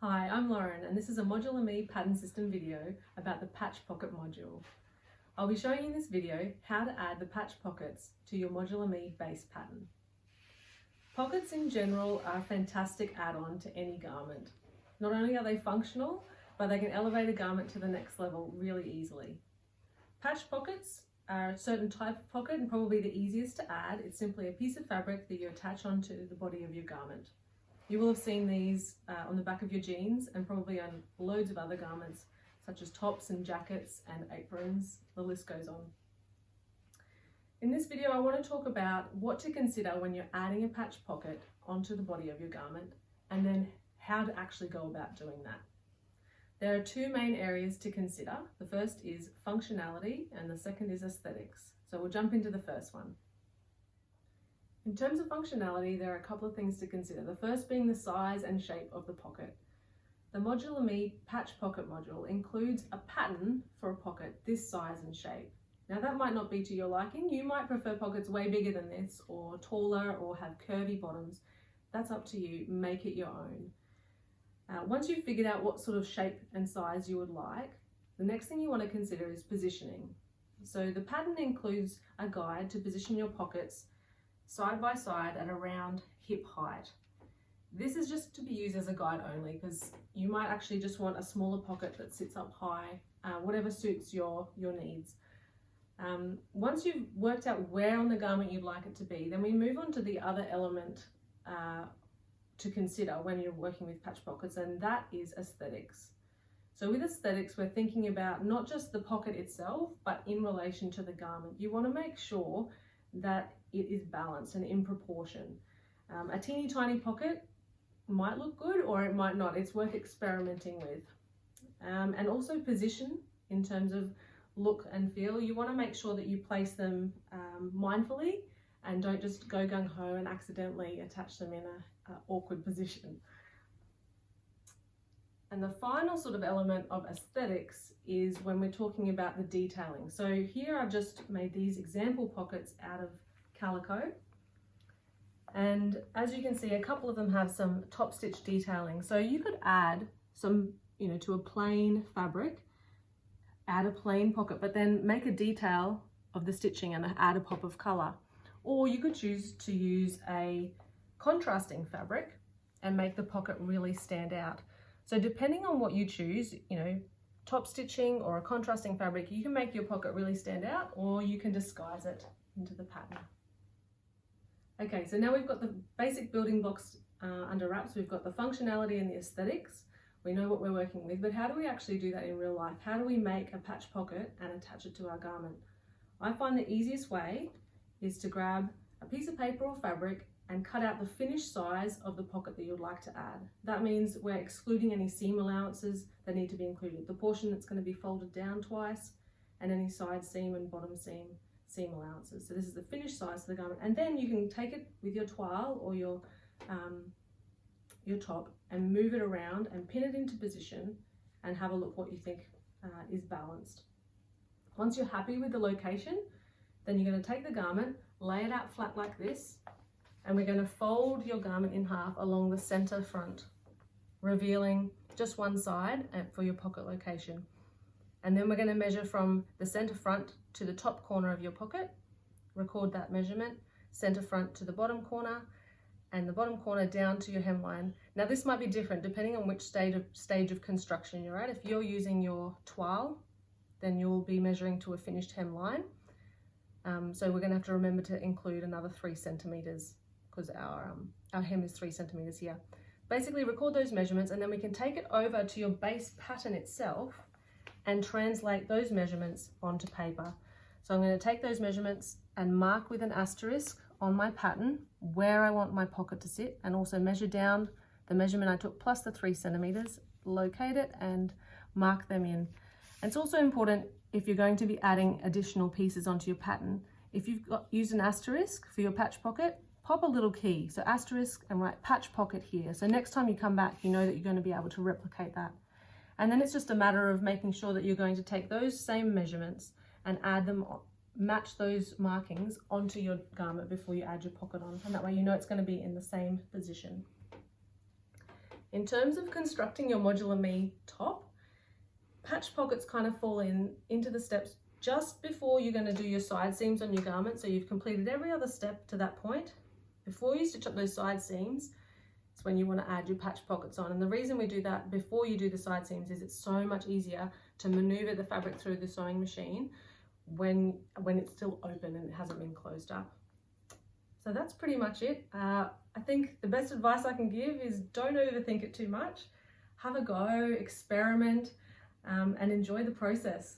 Hi, I'm Lauren and this is a Modular Me pattern system video about the patch pocket module. I'll be showing you in this video how to add the patch pockets to your Modular Me base pattern. Pockets in general are a fantastic add-on to any garment. Not only are they functional, but they can elevate a garment to the next level really easily. Patch pockets are a certain type of pocket and probably the easiest to add. It's simply a piece of fabric that you attach onto the body of your garment. You will have seen these on the back of your jeans and probably on loads of other garments such as tops and jackets and aprons. The list goes on. In this video, I want to talk about what to consider when you're adding a patch pocket onto the body of your garment and then how to actually go about doing that. There are two main areas to consider. The first is functionality and the second is aesthetics. So we'll jump into the first one. In terms of functionality, there are a couple of things to consider. The first being the size and shape of the pocket. The Modular Me patch pocket module includes a pattern for a pocket this size and shape. Now that might not be to your liking. You might prefer pockets way bigger than this or taller or have curvy bottoms. That's up to you. Make it your own. Once you've figured out what sort of shape and size you would like, the next thing you want to consider is positioning. So the pattern includes a guide to position your pockets side by side at around hip height. This is just to be used as a guide only because you might actually just want a smaller pocket that sits up high, whatever suits your needs. Once you've worked out where on the garment you'd like it to be, then we move on to the other element to consider when you're working with patch pockets, and that is aesthetics. So with aesthetics, we're thinking about not just the pocket itself, but in relation to the garment. You want to make sure that it is balanced and in proportion. A teeny tiny pocket might look good or it might not. It's worth experimenting with. And also position in terms of look and feel. You want to make sure that you place them mindfully and don't just go gung-ho and accidentally attach them in an awkward position. And the final sort of element of aesthetics is when we're talking about the detailing. So here I've just made these example pockets out of calico. And as you can see, a couple of them have some top stitch detailing. So you could add some, to a plain fabric, add a plain pocket, but then make a detail of the stitching and add a pop of color. Or you could choose to use a contrasting fabric and make the pocket really stand out. So depending on what you choose, top stitching or a contrasting fabric, you can make your pocket really stand out or you can disguise it into the pattern. Okay, so now we've got the basic building blocks under wraps. We've got the functionality and the aesthetics. We know what we're working with, but how do we actually do that in real life? How do we make a patch pocket and attach it to our garment? I find the easiest way is to grab a piece of paper or fabric and cut out the finished size of the pocket that you'd like to add. That means we're excluding any seam allowances that need to be included, the portion that's going to be folded down twice, and any side seam and bottom seam allowances. So this is the finished size of the garment, and then you can take it with your toile or your top and move it around and pin it into position and have a look what you think is balanced. Once you're happy with the location, then you're going to take the garment, lay it out flat like this, and we're going to fold your garment in half along the center front, revealing just one side for your pocket location. And then we're going to measure from the center front to the top corner of your pocket, record that measurement, center front to the bottom corner, and the bottom corner down to your hemline. Now this might be different depending on which stage of construction you're at. If you're using your toile, then you'll be measuring to a finished hemline. So we're going to have to remember to include another 3 centimeters because our hem is 3 centimeters here. Basically record those measurements and then we can take it over to your base pattern itself and translate those measurements onto paper. So I'm going to take those measurements and mark with an asterisk on my pattern where I want my pocket to sit, and also measure down the measurement I took plus the 3 centimeters, locate it and mark them in. And it's also important if you're going to be adding additional pieces onto your pattern, if you've used an asterisk for your patch pocket, pop a little key. So asterisk and write patch pocket here. So next time you come back, you know that you're going to be able to replicate that. And then it's just a matter of making sure that you're going to take those same measurements and add them, match those markings onto your garment before you add your pocket on. And that way you know it's going to be in the same position. In terms of constructing your Modular Me top, patch pockets kind of fall into the steps just before you're going to do your side seams on your garment. So you've completed every other step to that point. Before you stitch up those side seams, it's when you want to add your patch pockets on. And the reason we do that before you do the side seams is it's so much easier to maneuver the fabric through the sewing machine when it's still open and it hasn't been closed up. So that's pretty much it. I think the best advice I can give is don't overthink it too much. Have a go, experiment, and enjoy the process.